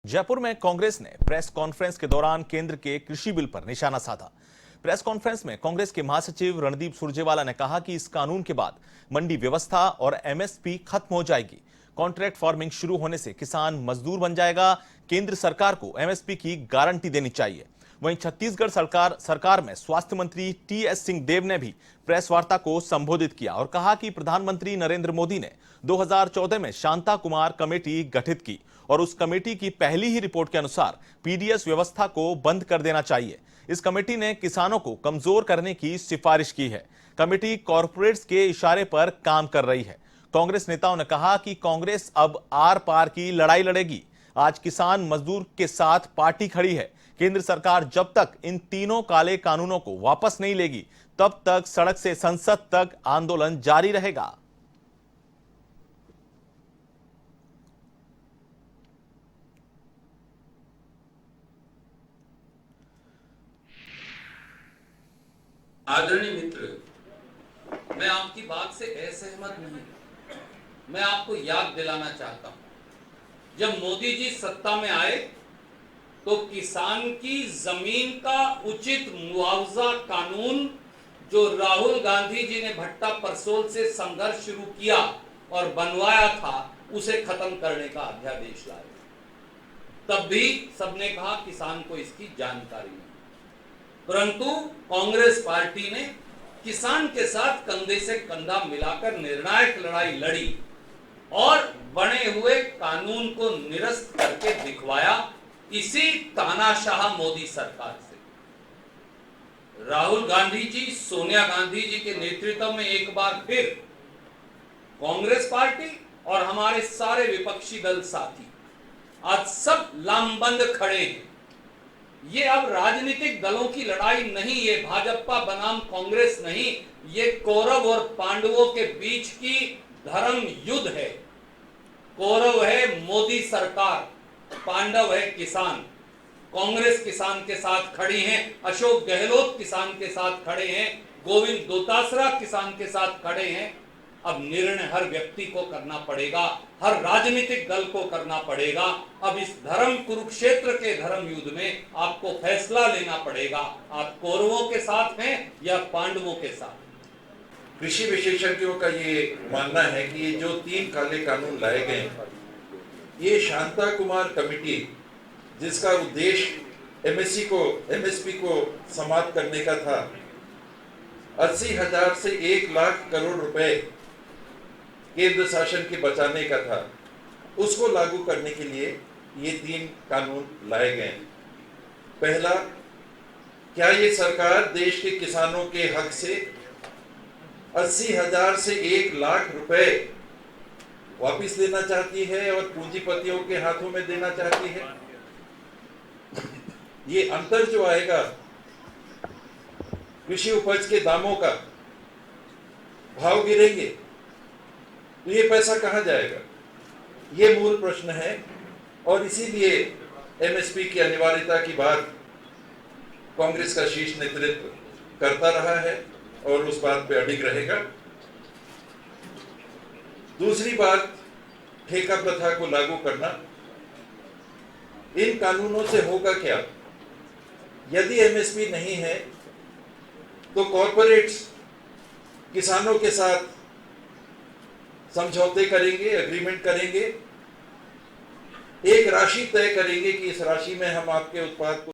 जयपुर में कांग्रेस ने press conference के दौरान केंद्र के कृषि बिल पर निशाना साधा। प्रेस कॉन्फ्रेंस में कांग्रेस के महासचिव रणदीप सुरजेवाला ने कहा कि इस कानून के बाद मंडी व्यवस्था और एमएसपी खत्म हो जाएगी। कॉन्ट्रैक्ट फार्मिंग शुरू होने से किसान मजदूर बन जाएगा। केंद्र सरकार को एमएसपी की गारंटी देनी चाहिए। वहीं छत्तीसगढ़ सरकार में स्वास्थ्य मंत्री टीएस सिंहदेव ने भी प्रेस वार्ता को संबोधित किया और कहा कि प्रधानमंत्री नरेंद्र मोदी ने 2014 में शांता कुमार कमेटी गठित की और उस कमेटी की पहली ही रिपोर्ट के अनुसार पीडीएस व्यवस्था को बंद कर देना चाहिए। इस कमेटी ने किसानों को कमजोर करने की सिफारिश की है। कमेटी कॉरपोरेट्स के इशारे पर काम कर रही है। कांग्रेस नेताओं ने कहा कि कांग्रेस अब आर पार की लड़ाई लड़ेगी। आज किसान मजदूर के साथ पार्टी खड़ी है। केंद्र सरकार जब तक इन तीनों काले कानूनों को वापस नहीं लेगी तब तक सड़क से संसद तक आंदोलन जारी रहेगा। आदरणीय मित्र, मैं आपकी बात से असहमत नहीं। मैं आपको याद दिलाना चाहता हूं, जब मोदी जी सत्ता में आए तो किसान की जमीन का उचित मुआवजा कानून जो राहुल गांधी जी ने भट्टा परसोल से संघर्ष शुरू किया और बनवाया था, उसे खत्म करने का अध्यादेश लाए। तब भी सबने कहा किसान को इसकी जानकारी नहीं, परंतु कांग्रेस पार्टी ने किसान के साथ कंधे से कंधा मिलाकर निर्णायक लड़ाई लड़ी और बने हुए कानून को निरस्त करके दिखवाया। इसी तानाशाह मोदी सरकार से राहुल गांधी जी, सोनिया गांधी जी के नेतृत्व में एक बार फिर कांग्रेस पार्टी और हमारे सारे विपक्षी दल साथी आज सब लामबंद खड़े हैं। ये अब राजनीतिक दलों की लड़ाई नहीं, ये भाजपा बनाम कांग्रेस नहीं, ये कौरव और पांडवों के बीच की धर्म युद्ध है। कौरव है मोदी सरकार, पांडव है किसान। कांग्रेस किसान के साथ खड़ी है, अशोक गहलोत किसान के साथ खड़े हैं, गोविंद दोतासरा किसान के साथ खड़े हैं। अब निर्णय हर व्यक्ति को करना पड़ेगा, हर राजनीतिक दल को करना पड़ेगा। अब इस धर्म कुरुक्षेत्र के धर्म युद्ध में आपको फैसला लेना पड़ेगा, आप कौरवों के साथ हैं या पांडवों के साथ। कृषि विशेषज्ञों का ये मानना है कि ये जो 3 काले कानून लाए गए, ये शांता कुमार कमेटी जिसका उद्देश्य एमएसपी को समाप्त करने का था, 80,000 से 1 लाख करोड़ रुपए केंद्र शासन के बचाने का था, उसको लागू करने के लिए ये 3 कानून लाए गए। पहला, क्या ये सरकार देश के किसानों के हक से 80,000 से 1 लाख रुपए वापिस लेना चाहती है और पूंजीपतियों के हाथों में देना चाहती है? ये अंतर जो आएगा कृषि उपज के दामों का, भाव गिरेंगे तो ये पैसा कहां जाएगा? ये मूल प्रश्न है और इसीलिए एमएसपी की अनिवार्यता की बात कांग्रेस का शीर्ष नेतृत्व करता रहा है और उस बात पे अडिग रहेगा। दूसरी बात, ठेका प्रथा को लागू करना। इन कानूनों से होगा क्या? यदि एमएसपी नहीं है तो कॉरपोरेट्स किसानों के साथ समझौते करेंगे, एग्रीमेंट करेंगे, एक राशि तय करेंगे कि इस राशि में हम आपके उत्पाद को